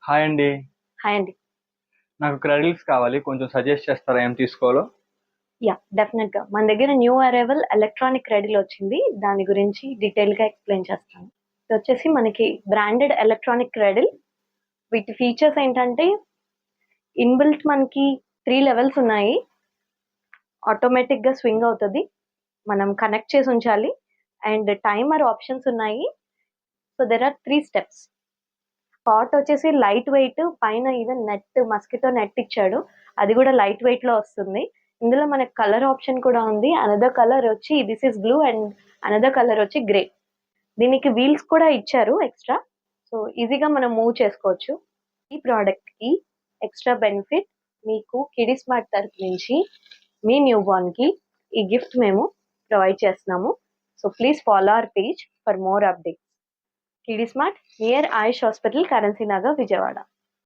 Hi అండి. Hi అండి. నాకు క్రెడిల్స్ కావాలి. కొంచెం సజెస్ట్ చేస్తారా ఏం తీసుకోవాలో? డెఫినెట్గా మన దగ్గర న్యూ అరైవల్ ఎలక్ట్రానిక్ రెడీలో వచ్చింది. దాని గురించి డీటెయిల్గా ఎక్స్ప్లెయిన్ చేస్తాను. ఇది వచ్చేసి మనకి బ్రాండెడ్ ఎలక్ట్రానిక్ రెడిల్. వీటి ఫీచర్స్ ఏంటంటే ఇన్బిల్ట్ మనకి 3 లెవెల్స్ ఉన్నాయి. ఆటోమేటిక్గా స్వింగ్ అవుతుంది, మనం కనెక్ట్ చేసి ఉంచాలి. అండ్ టైమర్ ఆప్షన్స్ ఉన్నాయి. So there are 3 steps. Pot వచ్చేసి లైట్ వెయిట్, పైన ఈవెన్ నెట్ మస్కిటో నెట్ ఇచ్చాడు, అది కూడా లైట్ వెయిట్ లో వస్తుంది. ఇందులో మనకి కలర్ ఆప్షన్ కూడా ఉంది. అనదర్ కలర్ వచ్చి this is blue and another colour వచ్చి గ్రే. దీనికి వీల్స్ కూడా ఇచ్చారు ఎక్స్ట్రా, సో ఈజీగా మనం మూవ్ చేసుకోవచ్చు. ఈ ప్రోడక్ట్ కి ఎక్స్ట్రా బెనిఫిట్, మీకు కిడీ స్మార్ట్ తరఫు నుంచి మీ న్యూ బార్న్ కి ఈ గిఫ్ట్ మేము ప్రొవైడ్ చేస్తున్నాము. So please follow our page for more updates. Kiddy smart, near Ayush hospital, currency Nagar, Vijayawada.